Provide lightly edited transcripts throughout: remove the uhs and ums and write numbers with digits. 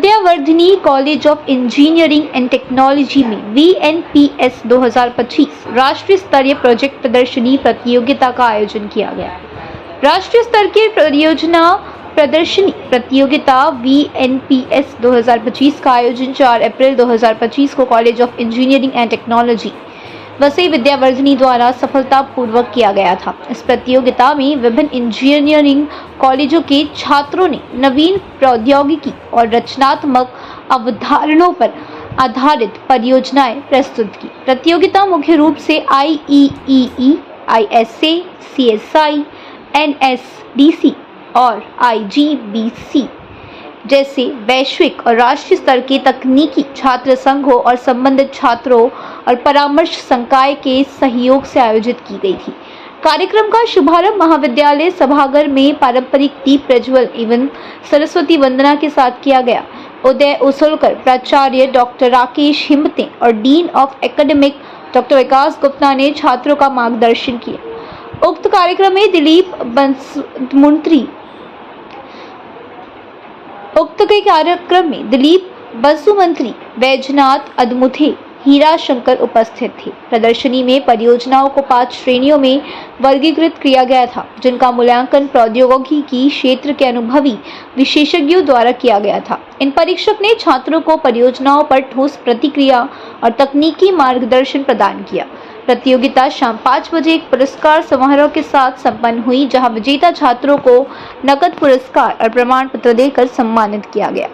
Vidyavardhini college of engineering and technology में VNPS 2025 राष्ट्रीय स्तरीय प्रोजेक्ट प्रदर्शनी प्रतियोगिता का आयोजन किया गया। राष्ट्रीय स्तर की परियोजना प्रदर्शनी प्रतियोगिता VNPS 2025 का आयोजन 4 अप्रैल 2025 को college of engineering and technology Vasai Vidyavardhini द्वारा सफलतापूर्वक किया गया था। इस प्रतियोगिता में विभिन्न इंजीनियरिंग कॉलेजों के छात्रों ने नवीन प्रौद्योगिकी और रचनात्मक अवधारणाओं पर आधारित परियोजनाएं प्रस्तुत की। प्रतियोगिता मुख्य रूप से IEEE, ISA, CSI, NSDC और IGBC जैसे वैश्विक और राष्ट्रीय स्तर के तकनीकी छात्र संघों और संबंधित छात्रों और परामर्श संकाय के सहयोग से आयोजित की गई थी। कार्यक्रम का शुभारंभ महाविद्यालय सभागार में पारंपरिक दीप प्रज्वल एवं सरस्वती वंदना के साथ किया गया। उदय उसोलकर, प्राचार्य डॉक्टर राकेश हिम्मते और डीन ऑफ एकेडमिक डॉक्टर विकास गुप्ता ने छात्रों का मार्गदर्शन किया। उक्त कार्यक्रम में दिलीप बसुमंत्री, वैजनाथ अदमुथे, हीरा शंकर उपस्थित थे। प्रदर्शनी में परियोजनाओं को 5 श्रेणियों में वर्गीकृत किया गया था, जिनका मूल्यांकन प्रौद्योगिकी क्षेत्र के अनुभवी विशेषज्ञों द्वारा किया गया था। इन परीक्षक ने छात्रों को परियोजनाओं पर ठोस प्रतिक्रिया और तकनीकी मार्गदर्शन प्रदान किया। प्रतियोगिता शाम 5 बजे एक पुरस्कार समारोह के साथ संपन्न हुई, जहां विजेता छात्रों को नकद पुरस्कार और प्रमाण पत्र देकर सम्मानित किया गया।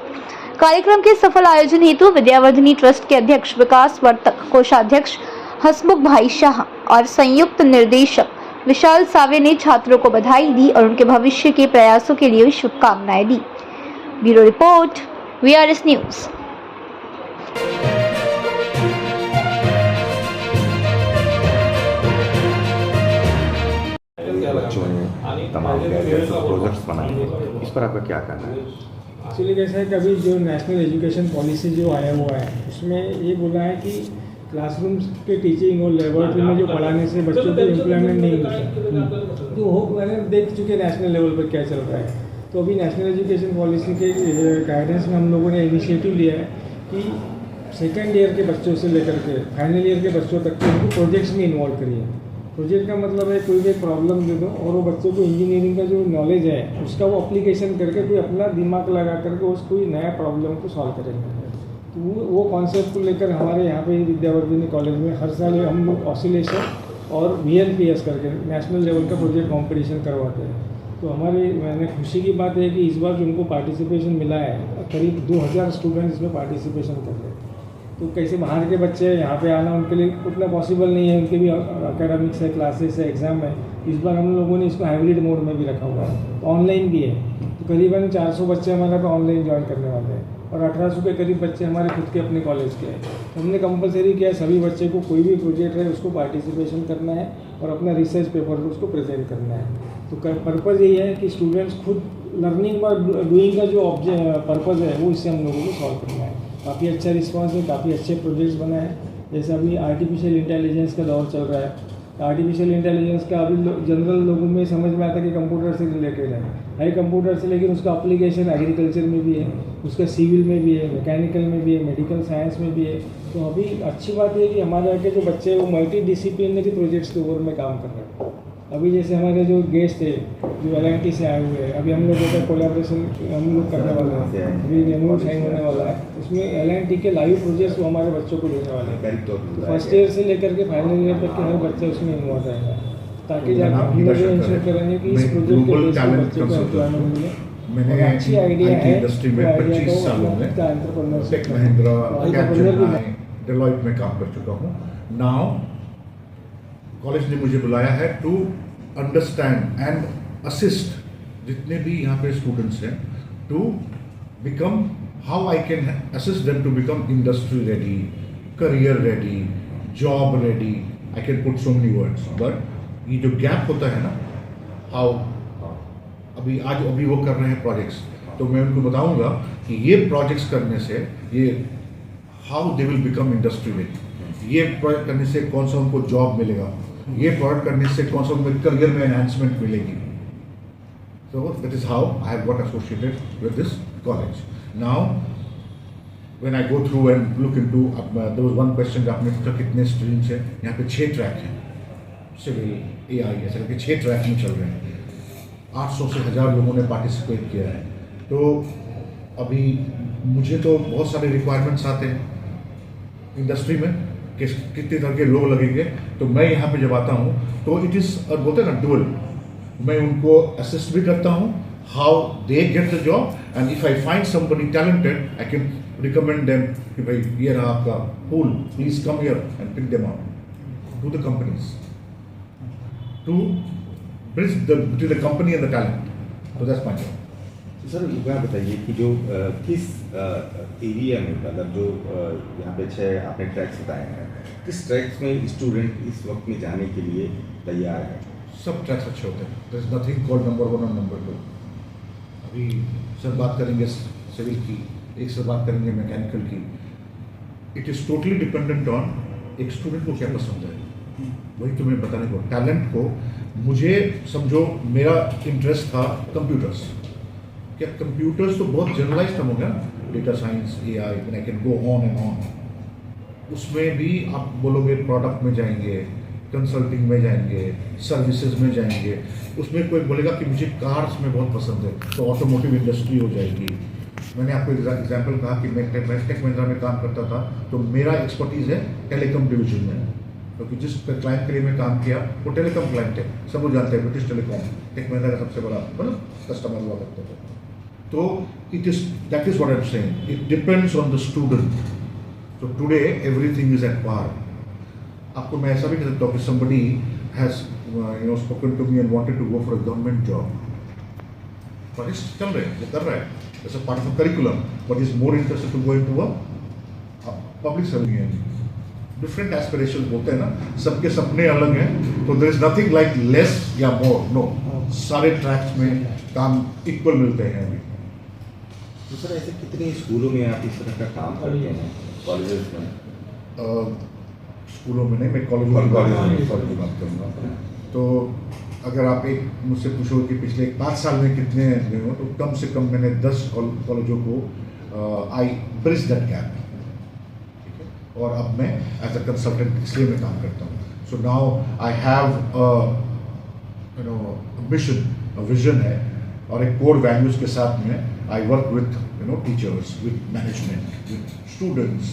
कार्यक्रम के सफल आयोजन हेतु विद्यावर्धिनी ट्रस्ट के अध्यक्ष विकास वर्तक, कोषाध्यक्ष हसमुख भाई शाह और संयुक्त निर्देशक विशाल सावे ने छात्रों को बधाई दी और उनके भविष्य के प्रयासों के लिए शुभकामनाएं दी। Bureau report, VRS news. बच्चों ने तमाम प्रोजेक्ट्स बनाए, इस पर आपका क्या कहना है? एक्चुअली कैसा है कि अभी जो नेशनल एजुकेशन पॉलिसी जो आया हुआ है, उसमें ये बोला है कि क्लासरूम के टीचिंग और लेबोरेटरी में जो पढ़ाने से बच्चों को एम्प्लॉयमेंट नहीं मिलता। तो वो मैंने देख चुके नेशनल लेवल पर क्या चल रहा है। तो अभी नेशनल एजुकेशन पॉलिसी के गाइडेंस में हम लोगों ने इनिशिएटिव लिया है कि सेकेंड ईयर के बच्चों से लेकर के फाइनल ईयर के बच्चों तक के उनको प्रोजेक्ट्स में इन्वॉल्व करिए। प्रोजेक्ट का मतलब है कोई भी प्रॉब्लम दे दो और वो बच्चों को इंजीनियरिंग का जो नॉलेज है उसका वो अप्लीकेशन करके कोई अपना दिमाग लगा करके उस कोई नया प्रॉब्लम को सॉल्व करेंगे। तो वो कॉन्सेप्ट को लेकर हमारे यहाँ पे विद्यावर्धिनी कॉलेज में हर साल हम लोग ऑसिलेशन और VNPS करके नेशनल लेवल का प्रोजेक्ट कॉम्पिटिशन करवाते हैं। तो मैंने खुशी की बात है कि इस बार जो उनको पार्टिसिपेशन मिला है, करीब 2000 स्टूडेंट इसमें पार्टिसिपेशन कर रहे हैं। तो कैसे बाहर के बच्चे यहाँ पे आना उनके लिए उतना पॉसिबल नहीं है, उनके भी एकेडमिक्स है, क्लासेस है, एग्ज़ाम है। इस बार हम लोगों ने इसको हाइब्रिड मोड में भी रखा हुआ है, तो ऑनलाइन भी है। तो करीबन 400 बच्चे हमारे पे ऑनलाइन ज्वाइन करने वाले हैं और 1800 के करीब बच्चे हमारे खुद के अपने कॉलेज के हैं। तो हमने कंपलसरी किया सभी बच्चे को कोई भी प्रोजेक्ट है उसको पार्टिसिपेशन करना है और अपना रिसर्च पेपर उसको प्रेजेंट करना है। तो पर्पज़ यही है कि स्टूडेंट्स खुद लर्निंग और डूइंग का जो पर्पज़ है वो इससे हम लोगों को सॉल्व करना है। काफ़ी अच्छा रिस्पांस है, काफ़ी अच्छे प्रोजेक्ट्स बनाए हैं। जैसे अभी आर्टिफिशियल इंटेलिजेंस का दौर चल रहा है, तो आर्टिफिशियल इंटेलिजेंस का अभी जनरल लोगों में समझ में आता है कि कंप्यूटर से रिलेटेड है कंप्यूटर से, लेकिन उसका अप्लीकेशन एग्रीकल्चर में भी है, उसका सिविल में भी है, मैकेनिकल में भी है, मेडिकल साइंस में भी है। तो अभी अच्छी बात है कि हमारे यहाँ के जो बच्चे वो मल्टी डिसिप्लिनरी प्रोजेक्ट्स के ऊपर में काम कर रहे हैं। अभी जैसे हमारे जो गेस्ट थे जो LNT से आए हुए हैं, अभी हम लोगों का कोलैबोरेशन हम लोग करने वाले हैं, अभी रेमो साइन होने वाला है। उसमें LNT के लाइव प्रोजेक्ट्स वो हमारे बच्चों को देने वाले हैं। तो फर्स्ट ईयर से लेकर के फाइनल ईयर तक के हर बच्चे उसमें इन्वॉल्व रहेगा, ताकि जाकर हम लोग इंश्योर करेंगे कि इस प्रोजेक्ट के बेस पर बच्चे को एम्प्लॉयमेंट मिले। मैंने अच्छी आइडिया है इंडस्ट्री में 25 सालों में टेक महिंद्रा, डेलॉइट में काम कर चुका हूँ। नाउ कॉलेज ने मुझे बुलाया है टू अंडरस्टैंड एंड असिस्ट जितने भी यहाँ पे स्टूडेंट्स हैं to become how I can assist them to become industry ready, career ready, job ready. I can put so many words, but ये जो गैप होता है ना, हाउ अभी वो कर रहे हैं प्रोजेक्ट्स, तो मैं उनको बताऊंगा कि ये प्रोजेक्ट्स करने से ये how they will become industry ready, ये प्रोजेक्ट करने से कौन सा उनको जॉब मिलेगा, ये प्रोजेक्ट करने से कौन सा उनको करियर में एनहांसमेंट मिलेगी। So that is how I have got associated with this college. Now when I go through and look into, there was one question that आपने पूछा कितने स्ट्रीम्स हैं, यहाँ पे 6 ट्रैक हैं, सिविल AI ऐसे करके 6 ट्रैक में चल रहे हैं, 800 से 1000 लोगों ने पार्टिसिपेट किया है। तो अभी मुझे तो बहुत सारे रिक्वायरमेंट्स आते हैं इंडस्ट्री में कि कितने तरह के लोग लगेंगे, तो मैं यहाँ पे जब आता हूँ तो इट इज़ बोलते हैं ना डुअल, मैं उनको असिस्ट भी करता हूँ how they get the job, and if I find somebody talented I can recommend them कि भाई ये रहा आपका pool, please come here and pick them out to the companies to bridge the company and the talent. तो that's my job. Sir एक बात बताइए कि जो किस एरिया में, मतलब जो यहाँ पे 6 आपने ट्रैक्स बताए हैं, किस ट्रैक्स में स्टूडेंट इस वक्त में जाने के लिए तैयार है? सब ट्रैक्स अच्छे होते हैं, there is nothing called number 1 और नंबर 2। अभी सर बात करेंगे सिविल की, एक से बात करेंगे मैकेनिकल की। It is totally dependent on एक स्टूडेंट को क्या पसंद है, वही तुम्हें बताने को। टैलेंट को मुझे समझो, मेरा इंटरेस्ट था कंप्यूटर्स, क्या कंप्यूटर्स तो बहुत जनरलाइज टर्म हो गया, data science, AI, I can go on and on. उसमें भी आप बोलोगे प्रोडक्ट में जाएंगे, कंसल्टिंग में जाएंगे, सर्विसेज में जाएंगे, उसमें कोई बोलेगा कि मुझे कार्स में बहुत पसंद है तो ऑटोमोटिव इंडस्ट्री हो जाएगी। मैंने आपको एग्जाम्पल कहा कि मैं टेक महिंद्रा में काम करता था, तो मेरा एक्सपर्टीज़ है टेलीकॉम डिवीजन में, क्योंकि जिस क्लाइंट के लिए मैं काम किया वो टेलीकॉम क्लाइंट है, सब लोग जानते हैं, ब्रिटिश टेलीकॉम टेक महिंद्रा का सबसे बड़ा मतलब कस्टमर हुआ करते थे। तो it is that is what I am saying, it depends on the student. तो today everything is at par. आपको मैं ऐसा भी कह सकता हूँ कि somebody has spoken to me and wanted to go for a government job, projects चल रहे हैं, वो कर रहा है as a part of curriculum, but is more interested to go into a public service. Different aspirations बोलते हैं ना, सबके सपने अलग हैं, तो there is nothing like less या मोर, नो, सारे ट्रैक्स में काम इक्वल मिलते हैं अभी। तो सर ऐसे कितने स्कूलों में आप इस तरह का काम करते हैं, कॉलेजेस में? स्कूलों में नहीं, मैं कॉलेज की बात करूँगा। तो अगर आप एक मुझसे पूछो कि पिछले 5 साल में कितने गए हो, तो कम से कम मैंने 10 कॉलेजों को आई ब्रिज दैट गैप, ठीक है। और अब मैं एज अ कंसल्टेंट इसलिए मैं काम करता हूँ। So now I have mission, vision है, और एक कोर वैल्यूज़ के साथ में I work with teachers, with management, with students,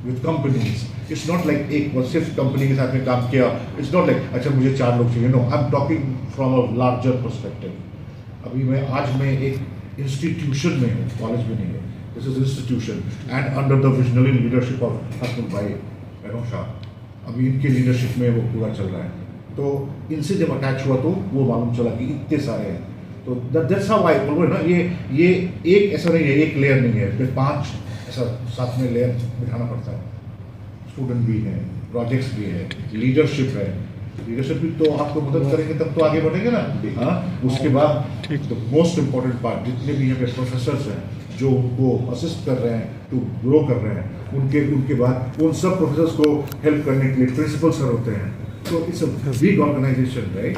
with companies. It's not like एक सिर्फ कंपनी के साथ में काम किया, इट्स नॉट लाइक अच्छा मुझे 4 लोग चाहिए, no, I am talking from a larger perspective. अभी आज मैं एक इंस्टीट्यूशन में हूँ, कॉलेज में नहीं है, this is institution and under the visionary leadership of Hasmukh bhai एनो शाह। अभी इनके लीडरशिप में वो पूरा चल रहा है, तो इनसे जब अटैच हुआ तो वो मालूम चला कि इतने सारे हैं। तो दैट्स हाउ आई बोलो ना, ये एक ऐसा नहीं है, एक लेयर नहीं है, फिर 5 ऐसा साथ में लेयर बिठाना पड़ता है। स्टूडेंट भी है, प्रोजेक्ट्स भी है, लीडरशिप है। लीडरशिप भी तो आपको मदद करेंगे तब तो आगे बढ़ेंगे ना। हाँ, उसके बाद द मोस्ट इम्पोर्टेंट पार्ट, जितने भी यहाँ पे प्रोफेसर्स हैं जो उनको असिस्ट कर रहे हैं टू ग्रो कर रहे हैं, उनके बाद उन सब प्रोफेसर्स को हेल्प करने के लिए प्रिंसिपल सर होते हैं। तो it's a big organisation, right.